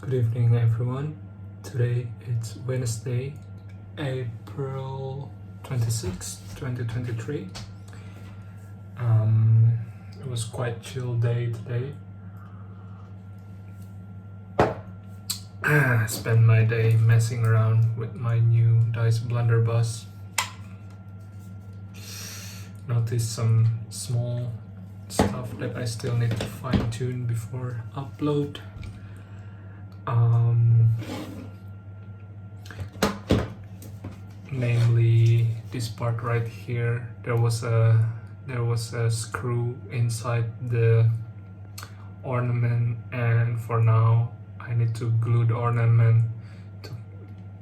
Good evening, everyone. Today it's Wednesday, April 26, 2023. It was quite chill day today. I spent my day messing around with my new Dice Blunderbuss. Noticed some small stuff that I still need to fine tune before upload. Namely this part right here. There was a screw inside the ornament, and for now I need to glue the ornament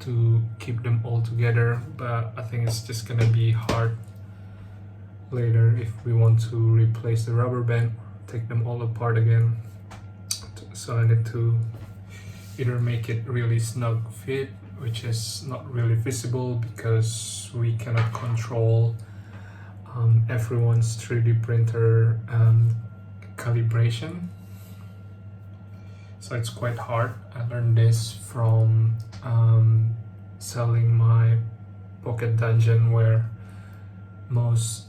to keep them all together, but I think it's just gonna be hard later if we want to replace the rubber band, take them all apart again. So I need to either make it really snug fit, which is not really visible because we cannot control everyone's 3D printer calibration. So it's quite hard. I learned this from selling my Pocket Dungeon, where most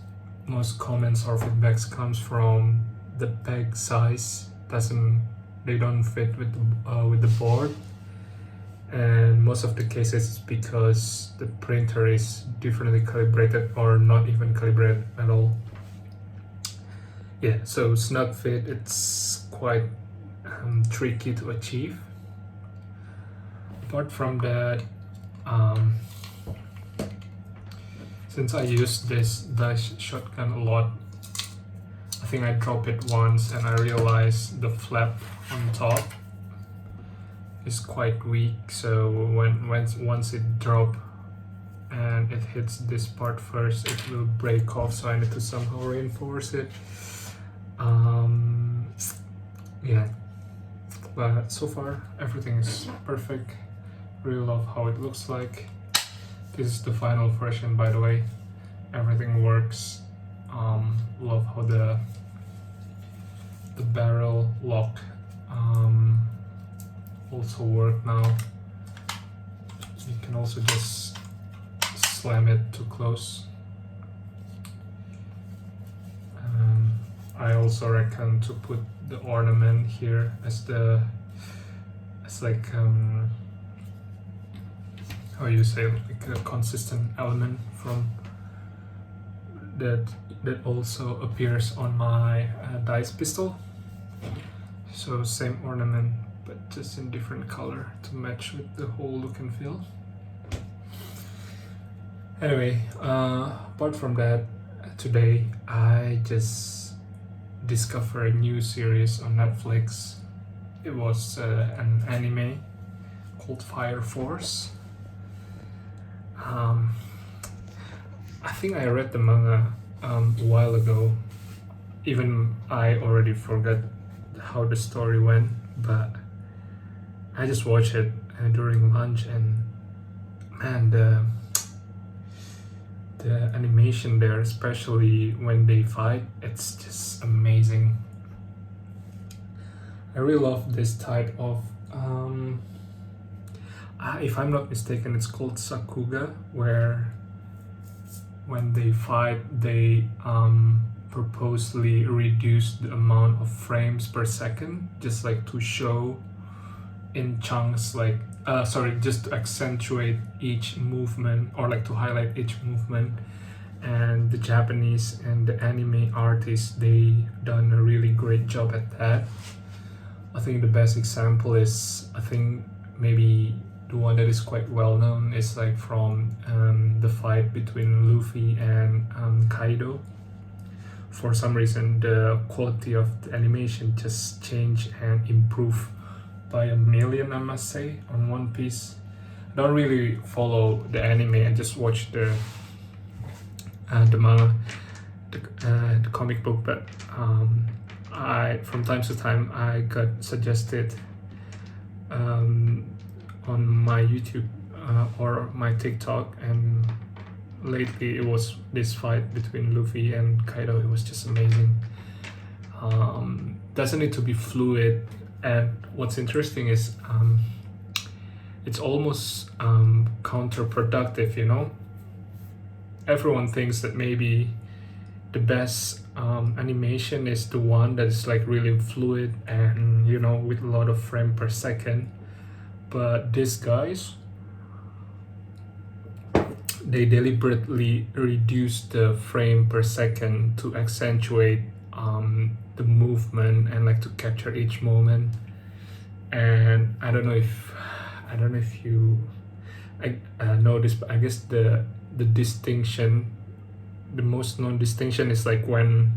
comments or feedbacks comes from the peg size they don't fit with the board, and most of the cases it's because the printer is differently calibrated or not even calibrated at all. Yeah, so snug fit, it's quite tricky to achieve. Apart from that, since I use this dice shotgun a lot, I think I dropped it once and I realized the flap on top is quite weak, so once it drops and it hits this part first, it will break off, so I need to somehow reinforce it. Yeah, but so far everything is perfect. Really love how it looks like. This is the final version, by the way. Everything works. Love how the barrel lock also work now. You can also just slam it to close. I also reckon to put the ornament here as like how you say, like a consistent element from that also appears on my dice pistol. So same ornament but just in different color to match with the whole look and feel. Anyway, apart from that, today I just discovered a new series on Netflix. It was an anime called Fire Force. I think I read the manga a while ago. Even I already forgot how the story went, but I just watched it during lunch, and man, the animation there, especially when they fight, it's just amazing. I really love this type of if I'm not mistaken, it's called Sakuga, where when they fight, they purposely reduce the amount of frames per second, just like to show in chunks, like just to accentuate each movement, or like to highlight each movement. And the Japanese and the anime artists, they done a really great job at that. I think the best example is, I think maybe the one that is quite well known is like from the fight between Luffy and Kaido. For some reason, the quality of the animation just changed and improved by a million, I must say, on One Piece. I don't really follow the anime, I just watch the manga, the comic book, but I from time to time I got suggested on my YouTube or my TikTok, and lately it was this fight between Luffy and Kaido. It was just amazing. Doesn't need to be fluid And what's interesting is it's almost counterproductive, you know. Everyone thinks that maybe the best animation is the one that is like really fluid and, you know, with a lot of frame per second. But these guys, they deliberately reduce the frame per second to accentuate the movement and like to capture each moment. And I don't know if you know this, but I guess the distinction, the most known distinction is like when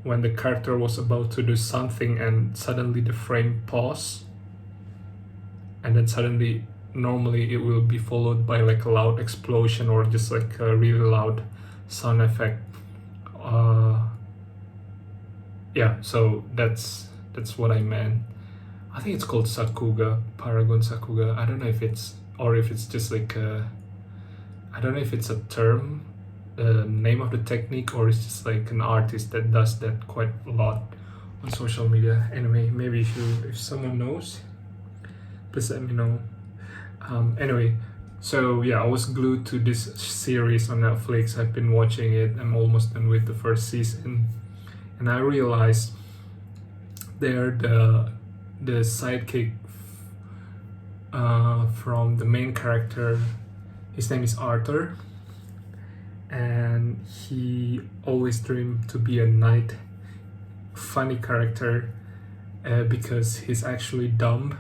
the character was about to do something and suddenly the frame pause, and then suddenly normally it will be followed by like a loud explosion or just like a really loud sound effect. Yeah, so that's what I meant. I think it's called Sakuga, Paragon Sakuga. I don't know if it's just like I don't know if it's a term, name of the technique, or it's just like an artist that does that quite a lot on social media. Anyway, maybe if someone knows, please let me know. Anyway, so yeah, I was glued to this series on Netflix. I've been watching it. I'm almost done with the first season, and I realized they're the sidekick from the main character. His name is Arthur, and he always dreamed to be a knight. Funny character because he's actually dumb,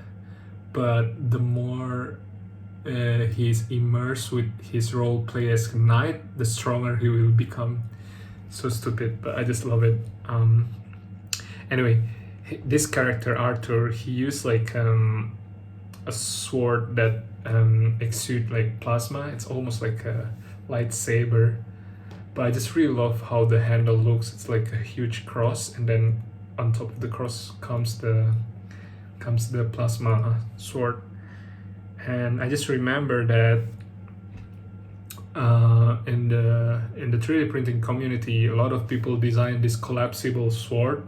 but the more he's immersed with his role play as a knight, the stronger he will become. So stupid, but I just love it. Anyway, this character Arthur, he used like a sword that exudes like plasma. It's almost like a lightsaber, but I just really love how the handle looks. It's like a huge cross, and then on top of the cross comes the plasma sword. And I just remember that in the 3D printing community, a lot of people design this collapsible sword.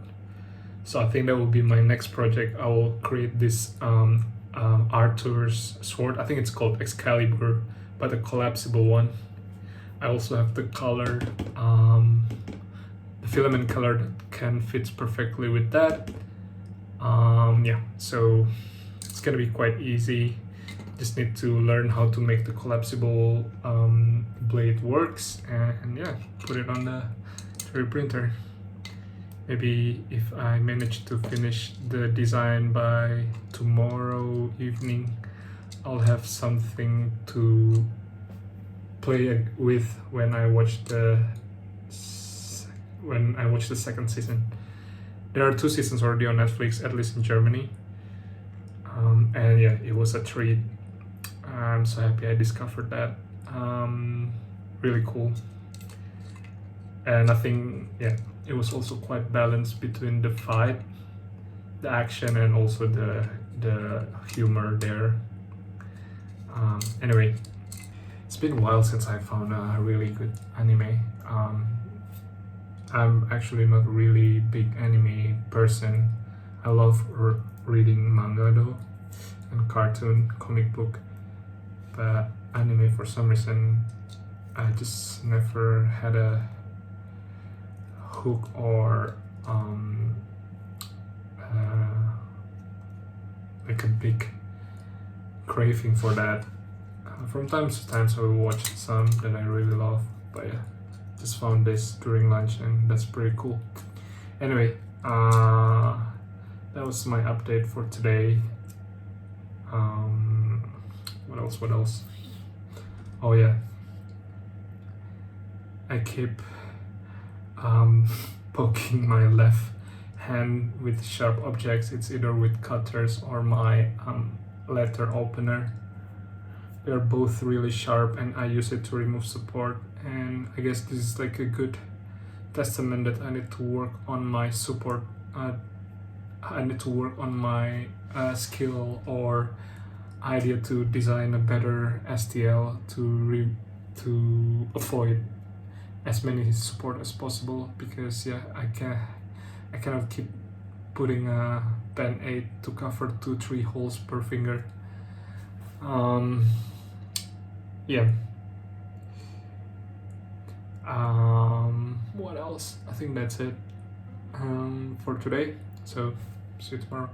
So I think that will be my next project. I will create this Arthur's sword. I think it's called Excalibur, but a collapsible one. I also have the color, the filament color that can fit perfectly with that. Yeah, so it's gonna be quite easy. Just need to learn how to make the collapsible blade works, and yeah, put it on the 3D printer. Maybe if I manage to finish the design by tomorrow evening, I'll have something to play with when I watch the second season. There are 2 seasons already on Netflix, at least in Germany. And yeah, it was a treat. I'm so happy I discovered that. Really cool. And I think, yeah, it was also quite balanced between the fight, the action, and also the humor there. Anyway, it's been a while since I found a really good anime. I'm actually not a really big anime person. I love reading manga though, and cartoon, comic book, but anime for some reason I just never had a hook or like a big craving for that. From time to time I will watch some that I really love, but yeah, just found this during lunch and that's pretty cool. Anyway, that was my update for today. What else? Oh yeah, I keep poking my left hand with sharp objects. It's either with cutters or my letter opener. They're both really sharp and I use it to remove support, and I guess this is like a good testament that I need to work on my support. I need to work on my skill or idea to design a better STL to avoid as many support as possible, because yeah, I cannot keep putting Pen 8 to cover 2-3 holes per finger. Yeah. What else? I think that's it for today. So see you tomorrow.